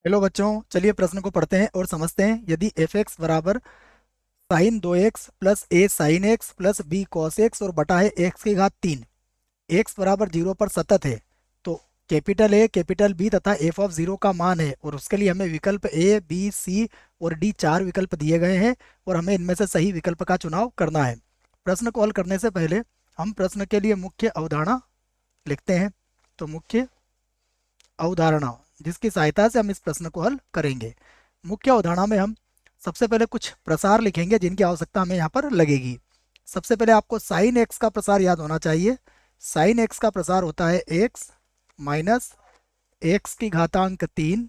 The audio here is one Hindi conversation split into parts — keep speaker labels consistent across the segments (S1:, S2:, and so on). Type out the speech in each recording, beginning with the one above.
S1: हेलो बच्चों, चलिए प्रश्न को पढ़ते हैं और समझते हैं। यदि एफ एक्स बराबर sine 2x plus A sine X plus B cos X और बटा है एक्स की घात 3, एक्स बराबर 0 पर सतत है, तो कैपिटल ए कैपिटल बी तथा एफ ऑफ 0 का मान है। और उसके लिए हमें विकल्प ए बी सी और डी चार विकल्प दिए गए हैं और हमें इनमें से सही विकल्प का चुनाव करना है। प्रश्न को हल करने से पहले हम प्रश्न के लिए मुख्य अवधारणा लिखते हैं। तो मुख्य अवधारणा, जिसकी सहायता से हम इस प्रश्न को हल करेंगे। मुख्य अवधारणा में हम सबसे पहले कुछ प्रसार लिखेंगे जिनकी आवश्यकता हमें यहाँ पर लगेगी। सबसे पहले आपको साइन एक्स का प्रसार याद होना चाहिए। साइन एक्स का प्रसार होता है एक्स माइनस एक्स की घातांक 3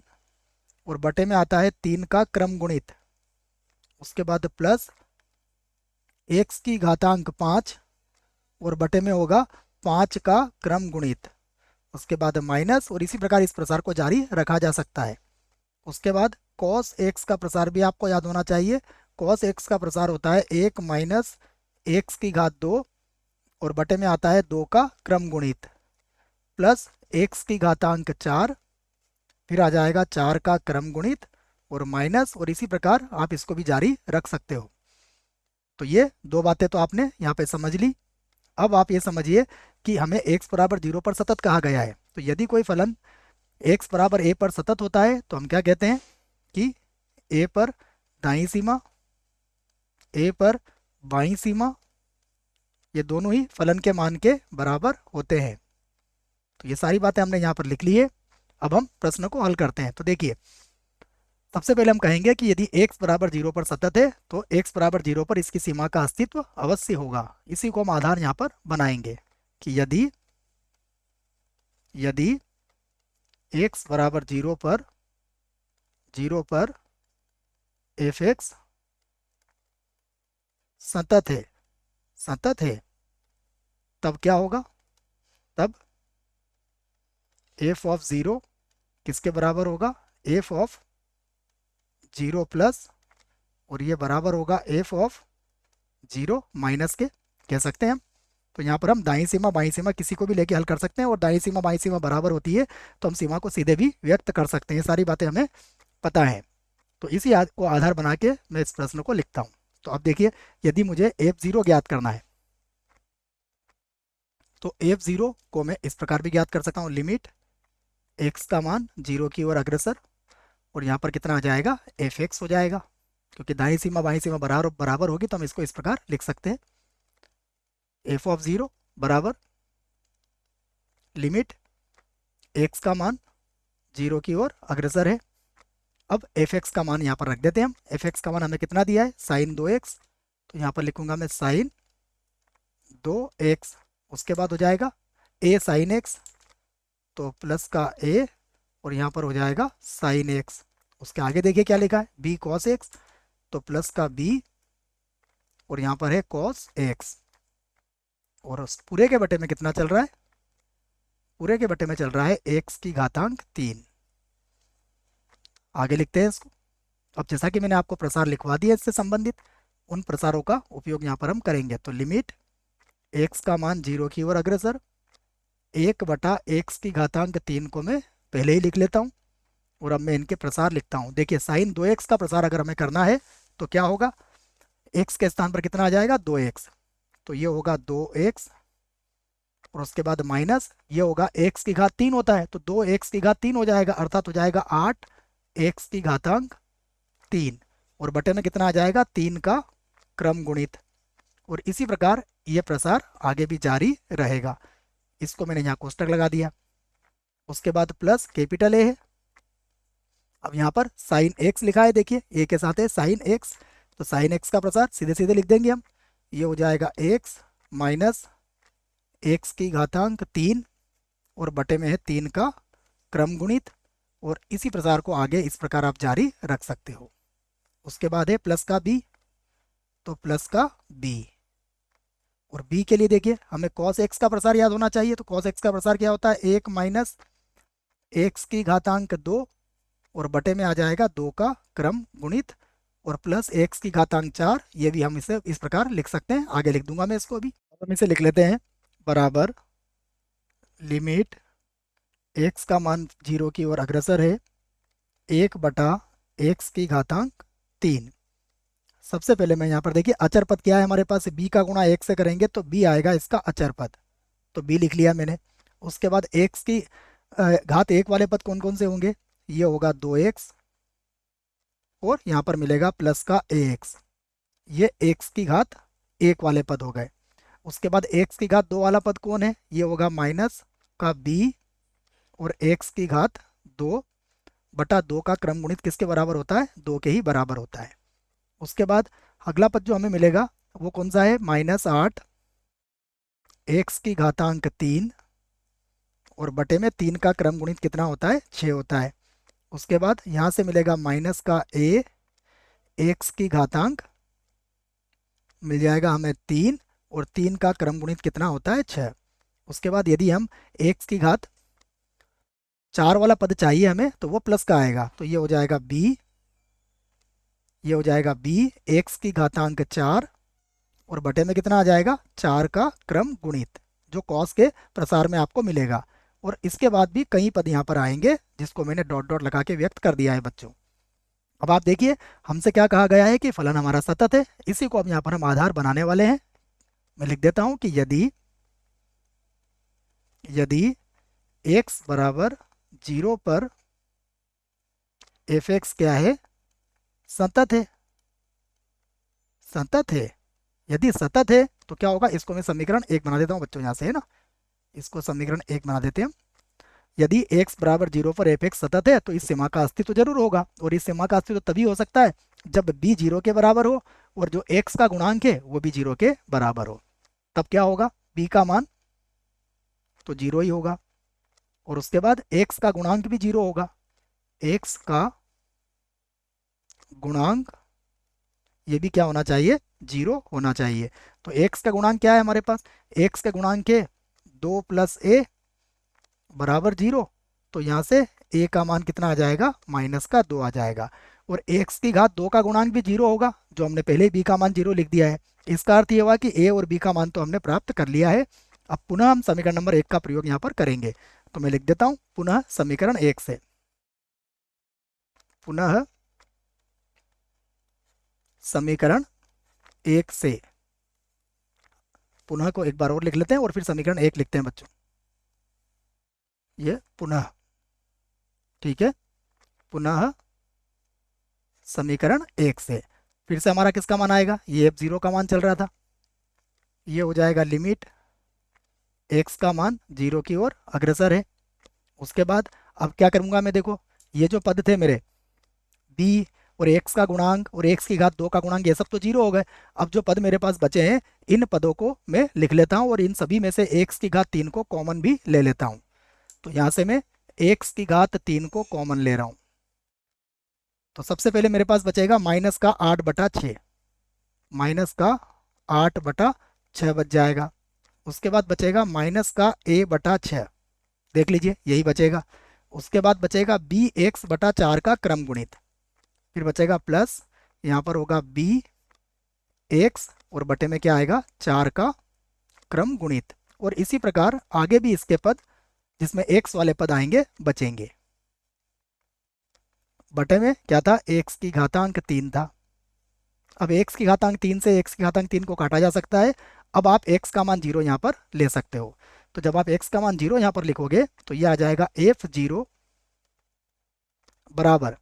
S1: और बटे में आता है 3 का क्रम गुणित, उसके बाद प्लस एक्स की घातांक 5 और बटे में होगा 5 का क्रम गुणित, उसके बाद माइनस, और इसी प्रकार इस प्रसार को जारी रखा जा सकता है। उसके बाद कॉस एक्स का प्रसार भी आपको याद होना चाहिए। कॉस एक्स का प्रसार होता है 1 माइनस एक्स की घात 2 और बटे में आता है 2 का क्रम गुणित, प्लस एक्स की घातांक 4, फिर आ जाएगा 4 का क्रम गुणित और माइनस, और इसी प्रकार आप इसको भी जारी रख सकते हो। तो ये दो बातें तो आपने यहाँ पे समझ ली। अब आप ये समझिए कि हमें x बराबर 0 पर सतत कहा गया है। तो यदि कोई फलन x बराबर a पर सतत होता है तो हम क्या कहते हैं कि a पर दाईं सीमा, a पर बाईं सीमा, ये दोनों ही फलन के मान के बराबर होते हैं। तो ये सारी बातें हमने यहाँ पर लिख ली है। अब हम प्रश्न को हल करते हैं। तो देखिए, सबसे पहले हम कहेंगे कि यदि x बराबर 0 पर सतत है तो x बराबर 0 पर इसकी सीमा का अस्तित्व अवश्य होगा। इसी को हम आधार यहाँ पर बनाएंगे कि यदि यदि x बराबर 0 पर एफ एक्स सतत है तब क्या होगा? तब एफ ऑफ 0 किसके बराबर होगा? एफ ऑफ 0 प्लस, और ये बराबर होगा एफ ऑफ 0 माइनस के, कह सकते हैं हम। तो यहाँ पर हम दाईं सीमा बाईं सीमा किसी को भी लेके हल कर सकते हैं, और दाईं सीमा बाईं सीमा बराबर होती है तो हम सीमा को सीधे भी व्यक्त कर सकते हैं। सारी बातें हमें पता है। तो इसी को आधार बना के मैं इस प्रश्न को लिखता हूँ। तो अब देखिए, यदि मुझे F0 ज्ञात करना है तो F0 को मैं इस प्रकार भी ज्ञात कर सकता हूँ, लिमिट x का मान 0 की ओर अग्रसर, और यहाँ पर कितना आ जाएगा? fx हो जाएगा, क्योंकि दाईं सीमा बाईं सीमा बराबर बराबर होगी तो हम इसको इस प्रकार लिख सकते हैं, f ऑफ 0 बराबर लिमिट x का मान 0 की ओर अग्रसर है। अब fx का मान यहाँ पर रख देते हैं हम। fx का मान हमें कितना दिया है? साइन 2x, तो यहाँ पर लिखूंगा मैं साइन 2x। उसके बाद हो जाएगा a साइन x, तो प्लस का a, और यहाँ पर हो जाएगा साइन x। उसके आगे देखिए क्या लिखा है? b कॉस x, तो प्लस का b, और यहाँ पर है कॉस x, और उस पूरे के बटे में कितना चल रहा है? पूरे के बटे में चल रहा है x की घातांक 3। आगे लिखते हैं इसको। अब जैसा कि मैंने आपको प्रसार लिखवा दिया इससे संबंधित, उन प्रसारों का उपयोग यहाँ पर हम करेंगे। तो लिमिट x का मान 0 की ओर अग्रसर, 1 बटा x की घातांक 3 को मैं पहले ही लिख लेता हूँ, और अब मैं इनके प्रसार लिखता हूँ। देखिए, साइन 2x का प्रसार अगर हमें करना है तो क्या होगा? x के स्थान पर कितना आ जाएगा? 2x, तो ये होगा 2x, और उसके बाद माइनस ये होगा x की घात 3 होता है तो 2x की घात 3 हो जाएगा, अर्थात हो जाएगा 8x की घातांक 3, और बटे में कितना आ जाएगा? 3 का क्रम गुणित, और इसी प्रकार ये प्रसार आगे भी जारी रहेगा। इसको मैंने यहाँ कोष्टक लगा दिया। उसके बाद प्लस कैपिटल ए है। अब यहाँ पर साइन एक्स लिखा है, देखिए ए के साथ है साइन एक्स, तो साइन एक्स का प्रसार सीधे सीधे लिख देंगे हम। ये हो जाएगा एक्स माइनस एक्स की घातांक 3, और बटे में है 3 का क्रम गुणित, और इसी प्रसार को आगे इस प्रकार आप जारी रख सकते हो। उसके बाद है प्लस का बी, तो प्लस का बी, और बी के लिए देखिए हमें कॉस एक्स का प्रसार याद होना चाहिए। तो कॉस एक्स का प्रसार क्या होता है? 1 माइनस एक्स की घातांक 2, और बटे में आ जाएगा 2 का क्रम गुणित, और प्लस एक्स की घातांक 4। ये भी हम इसे इस प्रकार लिख सकते हैं, आगे लिख दूंगा मैं इसको भी। अब हम इसे लिख लेते हैं, बराबर लिमिट एक्स का मान 0 की ओर अग्रसर है, एक बटा एक्स की घातांक 3। सबसे पहले मैं यहाँ पर देखिए अचर पद क्या है हमारे पास, b का गुणा एक से करेंगे तो b आएगा इसका अचर पद, तो b लिख लिया मैंने। उसके बाद x की घात एक वाले पद कौन कौन से होंगे, ये होगा 2x और यहाँ पर मिलेगा प्लस का ax, ये x की घात एक वाले पद हो गए। उसके बाद x की घात दो वाला पद कौन है, ये होगा माइनस का b और x की घात 2/2 का क्रम गुणित किसके बराबर होता है, 2 के ही बराबर होता है। उसके बाद अगला पद जो हमें मिलेगा वो कौन सा है, -8 x की घातांक 3 और बटे में 3 का क्रम गुणित कितना होता है, 6 होता है। उसके बाद यहाँ से मिलेगा माइनस का a x की घातांक मिल जाएगा हमें 3 और 3 का क्रम गुणित कितना होता है, 6। उसके बाद यदि हम x की घात 4 वाला पद चाहिए हमें तो वो प्लस का आएगा, तो ये हो जाएगा b, ये हो जाएगा b x की घातांक 4 और बटे में कितना आ जाएगा, 4 का क्रम गुणित, जो कॉस के प्रसार में आपको मिलेगा। और इसके बाद भी कई पद यहाँ पर आएंगे जिसको मैंने डॉट डॉट लगा के व्यक्त कर दिया है बच्चों। अब आप देखिए हमसे क्या कहा गया है कि फलन हमारा सतत है, इसी को अब यहाँ पर हम आधार बनाने वाले हैं। मैं लिख देता हूँ कि यदि यदि x बराबर 0 पर f(x) क्या है, सतत है, सतत है। यदि सतत है तो क्या होगा, इसको मैं समीकरण 1 बना देता हूँ बच्चों, यहाँ से है ना, इसको समीकरण 1 बना देते हैं। यदि x बराबर 0 पर f(x) सतत है तो इस सीमा का अस्तित्व जरूर होगा, और इस सीमा का अस्तित्व तभी हो सकता है जब b 0 के बराबर हो और जो x का गुणांक है वो भी 0 के बराबर हो। तब क्या होगा, b का मान तो 0 ही होगा, और उसके बाद x का गुणांक भी 0 होगा, x का गुणांक ये भी क्या होना चाहिए, 0 होना चाहिए। तो x का गुणांक क्या है हमारे पास, x का गुणांक है 2 + a बराबर 0, तो यहाँ से a का मान कितना आ जाएगा, -2 आ जाएगा। और x की घात 2 का गुणांक भी 0 होगा, जो हमने पहले ही b का मान 0 लिख दिया है। इसका अर्थ ये हुआ कि a और b का मान तो हमने प्राप्त कर लिया है। अब पुनः हम समीकरण नंबर 1 का प्रयोग यहाँ पर करेंगे, तो मैं लिख देता हूँ पुनः समीकरण 1 से, पुनः समीकरण 1 से, पुनः को एक बार और लिख लेते हैं और फिर समीकरण 1 लिखते हैं बच्चों, ये पुनः, ठीक है, पुनः समीकरण 1 से। फिर से हमारा किसका मान आएगा, ये f0 का मान चल रहा था, ये हो जाएगा लिमिट x का मान 0 की ओर अग्रसर है। उसके बाद अब क्या करूँगा मैं, देखो ये जो पद थे मेरे b और x का गुणांक और x की घात 2 का गुणांक, ये सब तो 0 हो गए। अब जो पद मेरे पास बचे हैं इन पदों को मैं लिख लेता हूँ और इन सभी में से x की घात 3 को कॉमन भी ले लेता हूँ। तो यहाँ से मैं x की घात 3 को कॉमन ले रहा हूँ, तो सबसे पहले मेरे पास बचेगा -8/6, -8/6 बच जाएगा। उसके बाद बचेगा -a/6, देख लीजिए यही बचेगा। उसके बाद बचेगा bx/4 का क्रम गुणित, फिर बचेगा प्लस, यहाँ पर होगा bx और बटे में क्या आएगा, 4 का क्रम गुणित। और इसी प्रकार आगे भी इसके पद जिसमें x वाले पद आएंगे बचेंगे। बटे में क्या था, x की घातांक 3 था। अब x की घातांक 3 से x की घातांक 3 को काटा जा सकता है। अब आप x का मान 0 यहाँ पर ले सकते हो, तो जब आप x का मान 0 यहाँ पर लिखोगे तो ये आ जाएगा f0 बराबर,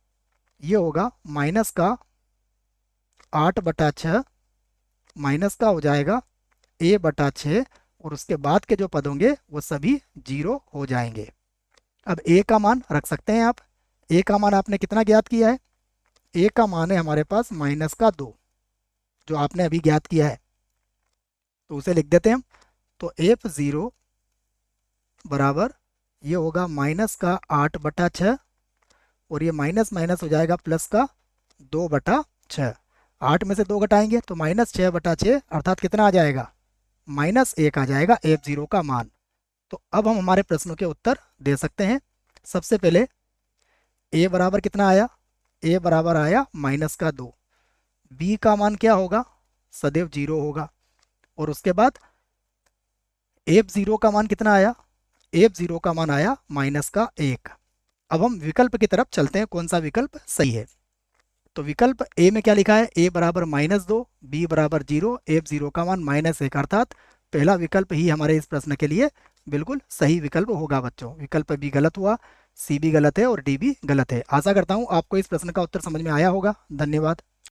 S1: ये होगा -8/6 माइनस का हो जाएगा a/6, और उसके बाद के जो पद होंगे वो सभी 0 हो जाएंगे। अब a का मान रख सकते हैं आप, a का मान आपने कितना ज्ञात किया है, a का मान है हमारे पास -2, जो आपने अभी ज्ञात किया है, तो उसे लिख देते हैं हम। तो f0 बराबर ये होगा -8/6 और ये माइनस माइनस हो जाएगा प्लस का 2/6। 8 में से 2 घटाएंगे तो -6/6 अर्थात कितना आ जाएगा, -1 आ जाएगा f0 का मान। तो अब हम हमारे प्रश्नों के उत्तर दे सकते हैं। सबसे पहले a बराबर कितना आया, a बराबर आया -2, b का मान क्या होगा, सदैव 0 होगा। और उसके बाद f0 का मान कितना आया, f0 का मान आया -1। अब हम विकल्प की तरफ चलते हैं, कौन सा विकल्प सही है। तो विकल्प ए में क्या लिखा है, ए बराबर -2, बी बराबर 0, एफ 0 का मान -1, अर्थात पहला विकल्प ही हमारे इस प्रश्न के लिए बिल्कुल सही विकल्प होगा बच्चों। विकल्प बी गलत हुआ, सी भी गलत है और डी भी गलत है। आशा करता हूँ आपको इस प्रश्न का उत्तर समझ में आया होगा। धन्यवाद।